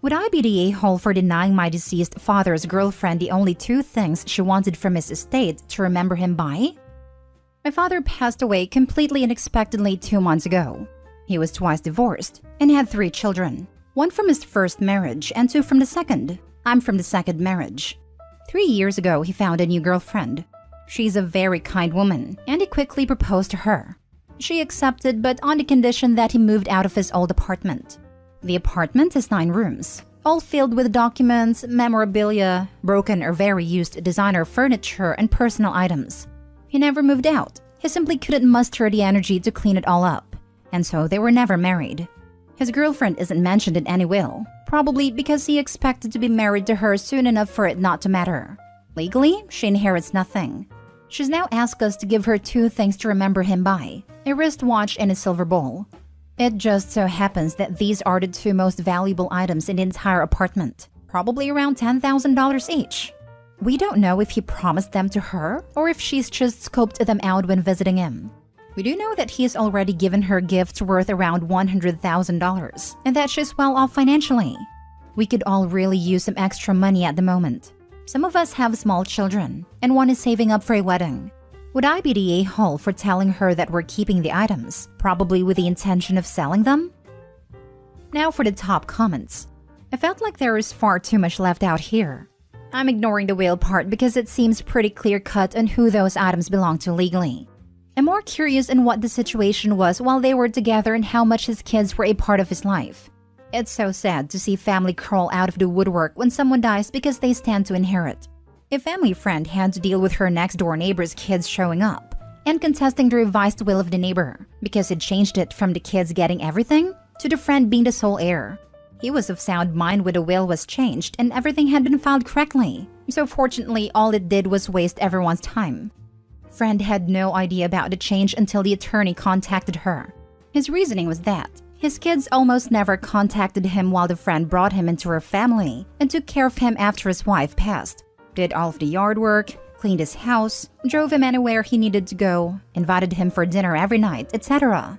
Would I be the a-hole for denying my deceased father's girlfriend the only two things she wanted from his estate to remember him by? My father passed away completely unexpectedly 2 months ago. He was twice divorced and had 3 children, 1 from his first marriage and 2 from the second. I'm from the second marriage. 3 years ago, he found a new girlfriend. She's a very kind woman, and he quickly proposed to her. She accepted, but on the condition that he moved out of his old apartment. The apartment has 9 rooms, all filled with documents, memorabilia, broken or very used designer furniture, and personal items. He never moved out. He simply couldn't muster the energy to clean it all up, and so they were never married. His girlfriend isn't mentioned in any will, probably because he expected to be married to her soon enough for it not to matter. Legally, she inherits nothing. She's now asked us to give her 2 things to remember him by: a wristwatch and a silver bowl. It just so happens that these are the 2 most valuable items in the entire apartment, probably around $10,000 each. We don't know if he promised them to her or if she's just scoped them out when visiting him. We do know that he's already given her gifts worth around $100,000 and that she's well off financially. We could all really use some extra money at the moment. Some of us have small children, and one is saving up for a wedding. Would I be the a-hole for telling her that we're keeping the items, probably with the intention of selling them? Now for the top comments. I felt like there is far too much left out here. I'm ignoring the will part because it seems pretty clear-cut on who those items belong to legally. I'm more curious in what the situation was while they were together and how much his kids were a part of his life. It's so sad to see family crawl out of the woodwork when someone dies because they stand to inherit. A family friend had to deal with her next-door neighbor's kids showing up and contesting the revised will of the neighbor because it changed it from the kids getting everything to the friend being the sole heir. He was of sound mind when the will was changed and everything had been filed correctly, so fortunately all it did was waste everyone's time. Friend had no idea about the change until the attorney contacted her. His reasoning was that his kids almost never contacted him while the friend brought him into her family and took care of him after his wife passed, did all of the yard work, cleaned his house, drove him anywhere he needed to go, invited him for dinner every night, etc.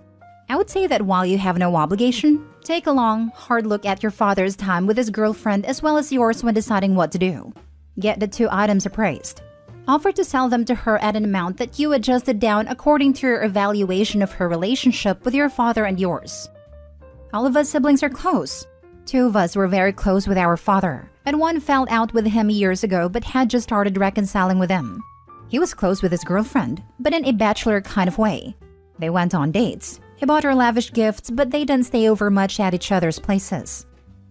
I would say that while you have no obligation, take a long, hard look at your father's time with his girlfriend as well as yours when deciding what to do. Get the 2 items appraised. Offer to sell them to her at an amount that you adjusted down according to your evaluation of her relationship with your father and yours. All of us siblings are close. 2 of us were very close with our father, and 1 fell out with him years ago but had just started reconciling with him. He was close with his girlfriend, but in a bachelor kind of way. They went on dates. He bought her lavish gifts, but they didn't stay over much at each other's places.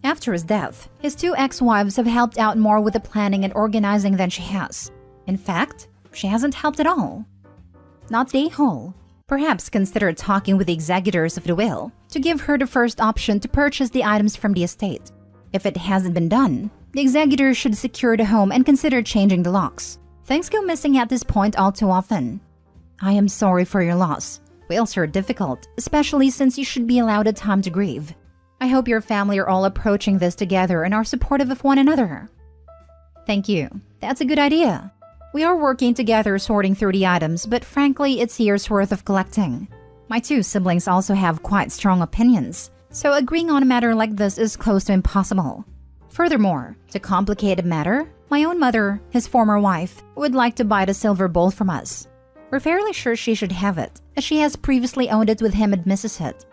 After his death, his 2 ex-wives have helped out more with the planning and organizing than she has. In fact, she hasn't helped at all. Not the a-hole. Perhaps consider talking with the executors of the will to give her the first option to purchase the items from the estate. If it hasn't been done, the executors should secure the home and consider changing the locks. Things go missing at this point all too often. I am sorry for your loss. Wills are difficult, especially since you should be allowed a time to grieve. I hope your family are all approaching this together and are supportive of one another. Thank you. That's a good idea. We are working together sorting through the items, but frankly, it's years worth of collecting. My 2 siblings also have quite strong opinions, so agreeing on a matter like this is close to impossible. Furthermore, to complicate the matter, my own mother, his former wife, would like to buy the silver bowl from us. We're fairly sure she should have it, as she has previously owned it with him and misses it.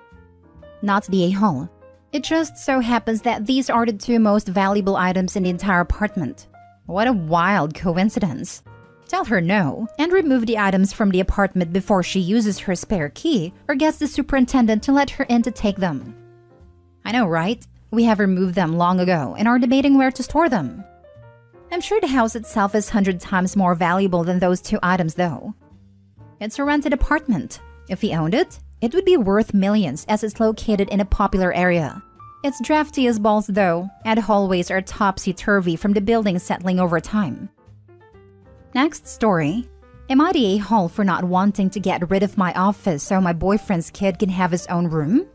Not the a-hole. It just so happens that these are the 2 most valuable items in the entire apartment. What a wild coincidence. Tell her no, and remove the items from the apartment before she uses her spare key or gets the superintendent to let her in to take them. I know, right? We have removed them long ago and are debating where to store them. I'm sure the house itself is 100 times more valuable than those 2 items though. It's a rented apartment. If he owned it, it would be worth millions as it's located in a popular area. It's drafty as balls though, and hallways are topsy-turvy from the building settling over time. Next story. Am I the a-hole for not wanting to get rid of my office so my boyfriend's kid can have his own room?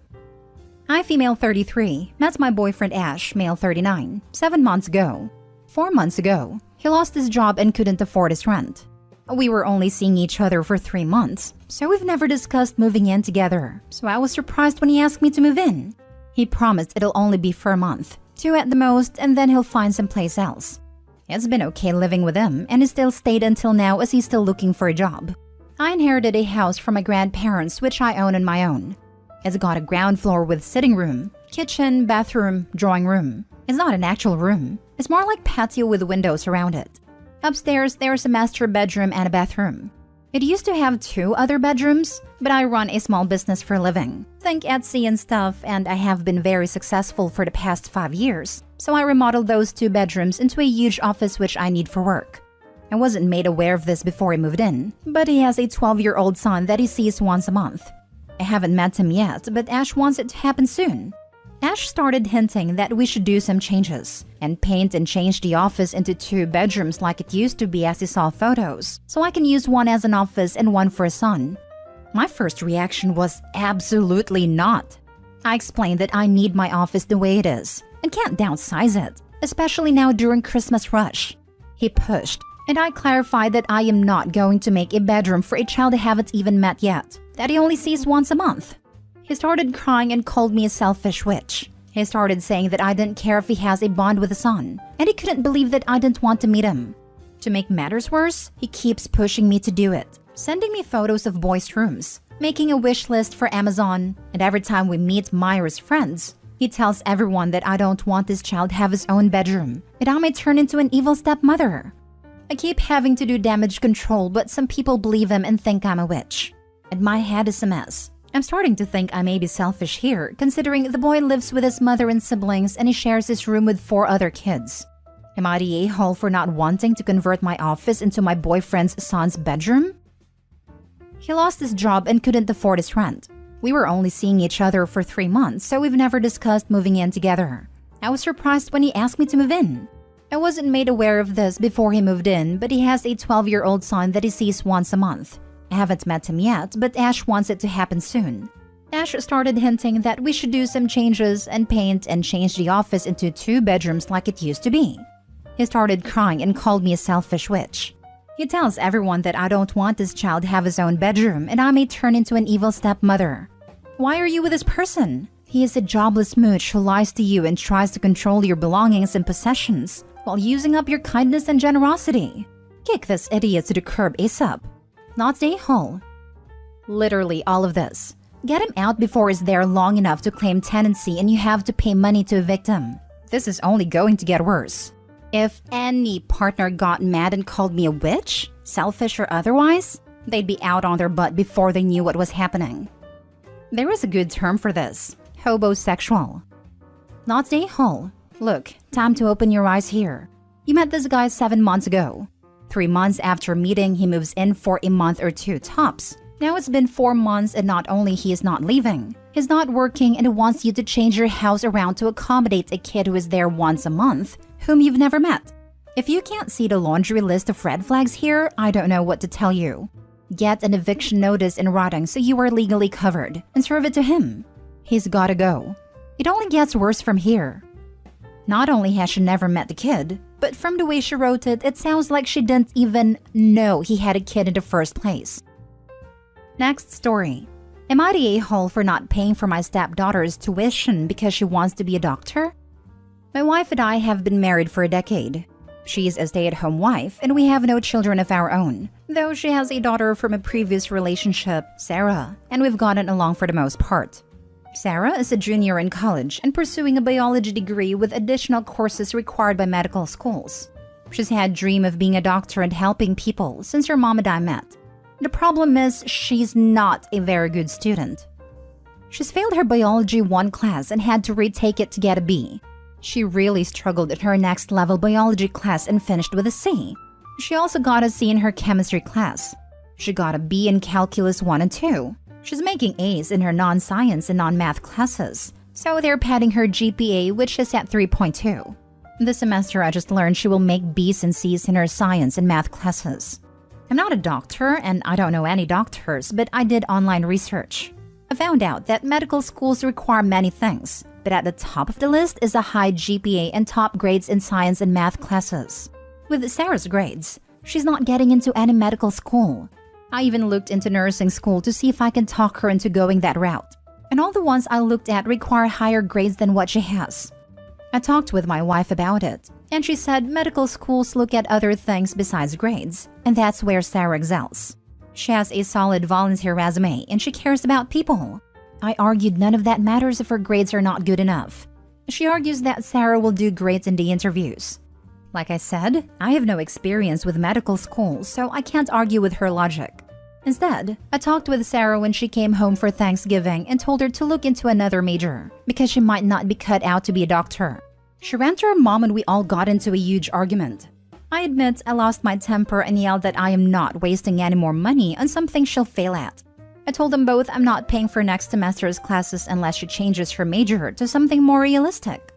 I, female 33, met my boyfriend Ash, male 39, 7 months ago. 4 months ago, he lost his job and couldn't afford his rent. We were only seeing each other for 3 months, so we've never discussed moving in together, so I was surprised when he asked me to move in. He promised it'll only be for a month, 2 at the most, and then he'll find someplace else. It's been okay living with him, and he still stayed until now as he's still looking for a job. I inherited a house from my grandparents, which I own on my own. It's got a ground floor with sitting room, kitchen, bathroom, drawing room. It's not an actual room. It's more like patio with windows around it. Upstairs, there's a master bedroom and a bathroom. It used to have 2 other bedrooms, but I run a small business for a living. Think Etsy and stuff, and I have been very successful for the past 5 years. So I remodeled those 2 bedrooms into a huge office which I need for work. I wasn't made aware of this before he moved in, but he has a 12-year-old son that he sees once a month. I haven't met him yet, but Ash wants it to happen soon. Ash started hinting that we should do some changes and paint and change the office into 2 bedrooms like it used to be as he saw photos, so I can use one as an office and one for a son. My first reaction was absolutely not. I explained that I need my office the way it is and can't downsize it, especially now during Christmas rush. He pushed, and I clarified that I am not going to make a bedroom for a child I haven't even met yet, that he only sees once a month. He started crying and called me a selfish witch. He started saying that I didn't care if he has a bond with a son, and he couldn't believe that I didn't want to meet him. To make matters worse, he keeps pushing me to do it, sending me photos of boys' rooms, making a wish list for Amazon, and every time we meet Myra's friends, he tells everyone that I don't want this child to have his own bedroom, and I may turn into an evil stepmother. I keep having to do damage control, but some people believe him and think I'm a witch. And my head is a mess. I'm starting to think I may be selfish here, considering the boy lives with his mother and siblings and he shares his room with 4 other kids. Am I the a-hole for not wanting to convert my office into my boyfriend's son's bedroom? He lost his job and couldn't afford his rent. We were only seeing each other for 3 months, so we've never discussed moving in together. I was surprised when he asked me to move in. I wasn't made aware of this before he moved in, but he has a 12-year-old son that he sees once a month. I haven't met him yet, but Ash wants it to happen soon. Ash started hinting that we should do some changes and paint and change the office into 2 bedrooms like it used to be. He started crying and called me a selfish witch. He tells everyone that I don't want this child to have his own bedroom and I may turn into an evil stepmother. Why are you with this person? He is a jobless mooch who lies to you and tries to control your belongings and possessions while using up your kindness and generosity. Kick this idiot to the curb ASAP. Not the a-hole. Literally all of this. Get him out before he's there long enough to claim tenancy and you have to pay money to evict him. This is only going to get worse. If any partner got mad and called me a witch, selfish or otherwise, they'd be out on their butt before they knew what was happening. There is a good term for this. Hobosexual. Not the a-hole. Look, time to open your eyes here. You met this guy 7 months ago. 3 months after meeting, he moves in for a month or 2 tops. Now it's been 4 months and not only he is not leaving, he's not working and he wants you to change your house around to accommodate a kid who is there once a month, whom you've never met. If you can't see the laundry list of red flags here, I don't know what to tell you. Get an eviction notice in writing so you are legally covered and serve it to him. He's gotta go. It only gets worse from here. Not only has she never met the kid, but from the way she wrote it, it sounds like she didn't even know he had a kid in the first place. Next story. Am I the a-hole for not paying for my stepdaughter's tuition because she wants to be a doctor? My wife and I have been married for a decade. She's a stay-at-home wife and we have no children of our own, though she has a daughter from a previous relationship, Sarah, and we've gotten along for the most part. Sarah is a junior in college and pursuing a biology degree with additional courses required by medical schools. She's had a dream of being a doctor and helping people since her mom and I met. The problem is she's not a very good student. She's failed her biology 1 class and had to retake it to get a B. She really struggled in her next level biology class and finished with a C. She also got a C in her chemistry class. She got a B in calculus 1 and 2. She's making A's in her non-science and non-math classes, so they're padding her GPA, which is at 3.2. This semester, I just learned she will make B's and C's in her science and math classes. I'm not a doctor, and I don't know any doctors, but I did online research. I found out that medical schools require many things, but at the top of the list is a high GPA and top grades in science and math classes. With Sarah's grades, she's not getting into any medical school. I even looked into nursing school to see if I can talk her into going that route. And all the ones I looked at require higher grades than what she has. I talked with my wife about it, and she said medical schools look at other things besides grades, and that's where Sarah excels. She has a solid volunteer resume, and she cares about people. I argued none of that matters if her grades are not good enough. She argues that Sarah will do great in the interviews. Like I said, I have no experience with medical schools, so I can't argue with her logic. Instead, I talked with Sarah when she came home for Thanksgiving and told her to look into another major, because she might not be cut out to be a doctor. She ran to her mom and we all got into a huge argument. I admit I lost my temper and yelled that I am not wasting any more money on something she'll fail at. I told them both I'm not paying for next semester's classes unless she changes her major to something more realistic.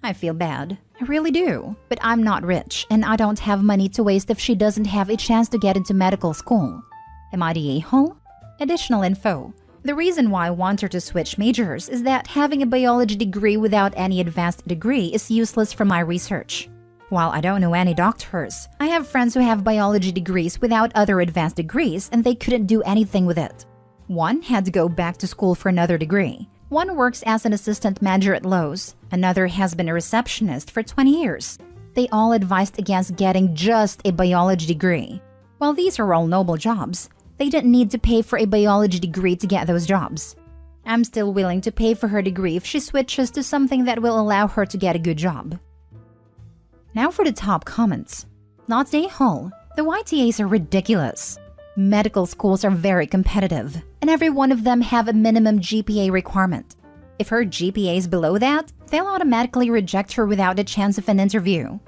I feel bad. I really do. But I'm not rich, and I don't have money to waste if she doesn't have a chance to get into medical school. Am I the a-hole? Additional info. The reason why I want her to switch majors is that having a biology degree without any advanced degree is useless from my research. While I don't know any doctors, I have friends who have biology degrees without other advanced degrees and they couldn't do anything with it. One had to go back to school for another degree. One works as an assistant manager at Lowe's. Another has been a receptionist for 20 years. They all advised against getting just a biology degree. While these are all noble jobs, they didn't need to pay for a biology degree to get those jobs. I'm still willing to pay for her degree if she switches to something that will allow her to get a good job. Now for the top comments. Not the a-hole. The YTAs are ridiculous. Medical schools are very competitive, and every one of them have a minimum GPA requirement. If her GPA is below that, they'll automatically reject her without a chance of an interview.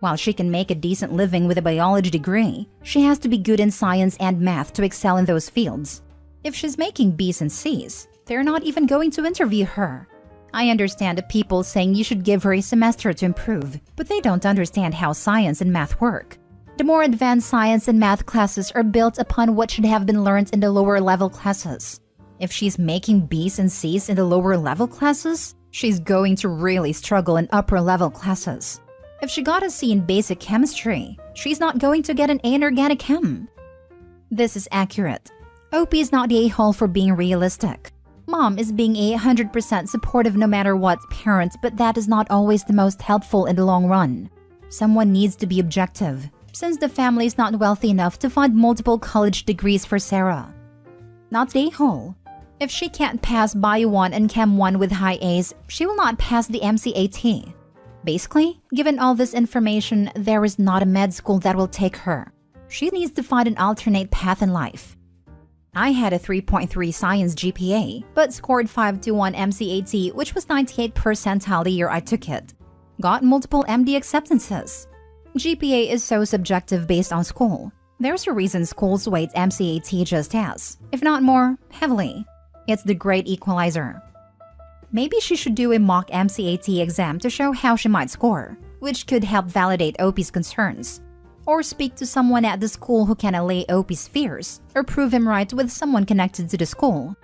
While she can make a decent living with a biology degree, she has to be good in science and math to excel in those fields. If she's making B's and C's, they're not even going to interview her. I understand the people saying you should give her a semester to improve, but they don't understand how science and math work. The more advanced science and math classes are built upon what should have been learned in the lower level classes. If she's making B's and C's in the lower level classes, she's going to really struggle in upper level classes. If she got a C in basic chemistry, she's not going to get an A in organic chem. This is accurate. OP is not the a-hole for being realistic. Mom is being 100% supportive no matter what parent, but that is not always the most helpful in the long run. Someone needs to be objective, since the family is not wealthy enough to fund multiple college degrees for Sarah. Not the a-hole. If she can't pass Bio 1 and Chem 1 with high A's, she will not pass the MCAT. Basically, given all this information, there is not a med school that will take her. She needs to find an alternate path in life. I had a 3.3 science GPA, but scored 521 MCAT, which was 98th percentile the year I took it. Got multiple MD acceptances. GPA is so subjective based on school. There's a reason schools weight MCAT just as, if not more, heavily. It's the great equalizer. Maybe she should do a mock MCAT exam to show how she might score, which could help validate OP's concerns. Or speak to someone at the school who can allay OP's fears, or prove him right with someone connected to the school.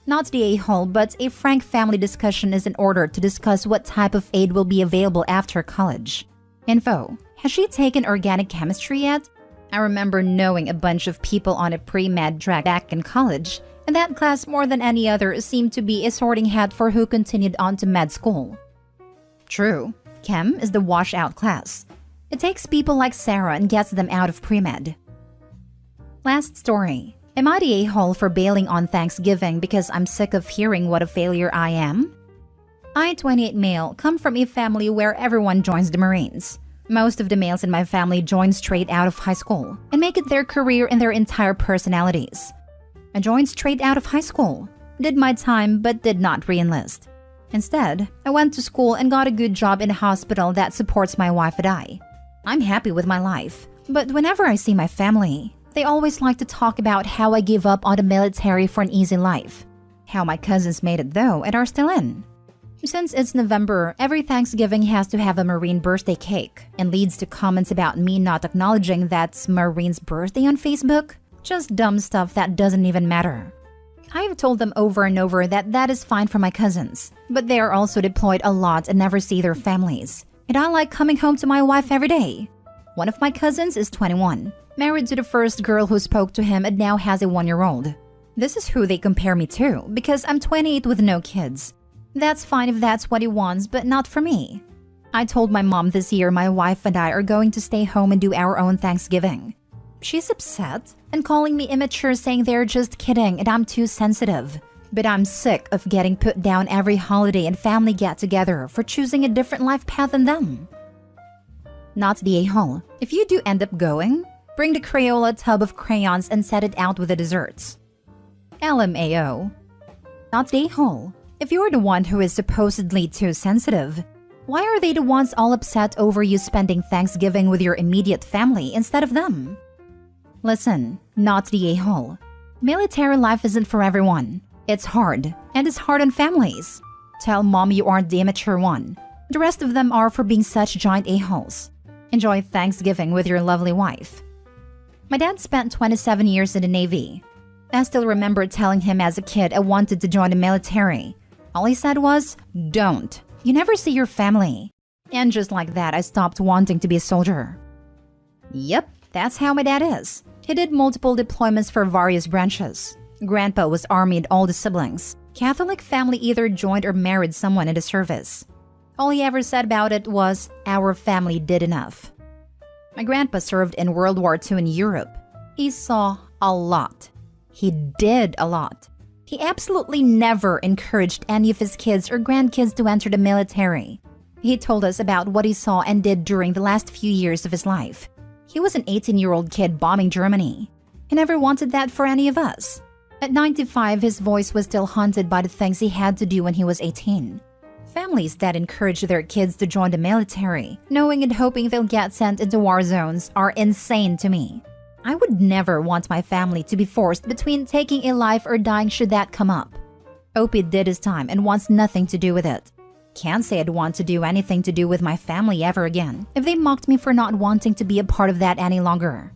Not the a-hole, but a frank family discussion is in order to discuss what type of aid will be available after college. Info: has she taken organic chemistry yet? I remember knowing a bunch of people on a pre-med track back in college, and that class more than any other seemed to be a sorting hat for who continued on to med school. True, Chem is the washout class. It takes people like Sarah and gets them out of pre-med. Last story. Am I the a-hole for bailing on Thanksgiving because I'm sick of hearing what a failure I am? I, 28 male, come from a family where everyone joins the Marines. Most of the males in my family join straight out of high school and make it their career in their entire personalities. I joined straight out of high school, did my time but did not re-enlist. Instead, I went to school and got a good job in a hospital that supports my wife and I. I'm happy with my life, but whenever I see my family, they always like to talk about how I gave up on the military for an easy life. How my cousins made it though and are still in. Since it's November, every Thanksgiving has to have a Marine birthday cake and leads to comments about me not acknowledging that's Marine's birthday on Facebook. Just dumb stuff that doesn't even matter. I've told them over and over that that is fine for my cousins, but they are also deployed a lot and never see their families. And I like coming home to my wife every day. One of my cousins is 21, married to the first girl who spoke to him and now has a 1-year-old. This is who they compare me to because I'm 28 with no kids. That's fine if that's what he wants, but not for me. I told my mom this year my wife and I are going to stay home and do our own Thanksgiving. She's upset and calling me immature, saying they're just kidding and I'm too sensitive. But I'm sick of getting put down every holiday and family get-together for choosing a different life path than them. Not the a-hole. If you do end up going, bring the Crayola tub of crayons and set it out with the desserts. LMAO. Not the a-hole. If you're the one who is supposedly too sensitive, why are they the ones all upset over you spending Thanksgiving with your immediate family instead of them? Listen, not the a-hole. Military life isn't for everyone. It's hard, and it's hard on families. Tell mom you aren't the immature one. The rest of them are for being such giant a-holes. Enjoy Thanksgiving with your lovely wife. My dad spent 27 years in the Navy. I still remember telling him as a kid I wanted to join the military. All he said was, "Don't. You never see your family." And just like that, I stopped wanting to be a soldier. Yep, that's how my dad is. He did multiple deployments for various branches. Grandpa was Army and all the siblings. Catholic family either joined or married someone in the service. All he ever said about it was, "Our family did enough." My grandpa served in World War II in Europe. He saw a lot. He did a lot. He absolutely never encouraged any of his kids or grandkids to enter the military. He told us about what he saw and did during the last few years of his life. He was an 18-year-old kid bombing Germany. He never wanted that for any of us. At 95, his voice was still haunted by the things he had to do when he was 18. Families that encourage their kids to join the military, knowing and hoping they'll get sent into war zones, are insane to me. I would never want my family to be forced between taking a life or dying should that come up. Opie did his time and wants nothing to do with it. Can't say I'd want to do anything to do with my family ever again if they mocked me for not wanting to be a part of that any longer.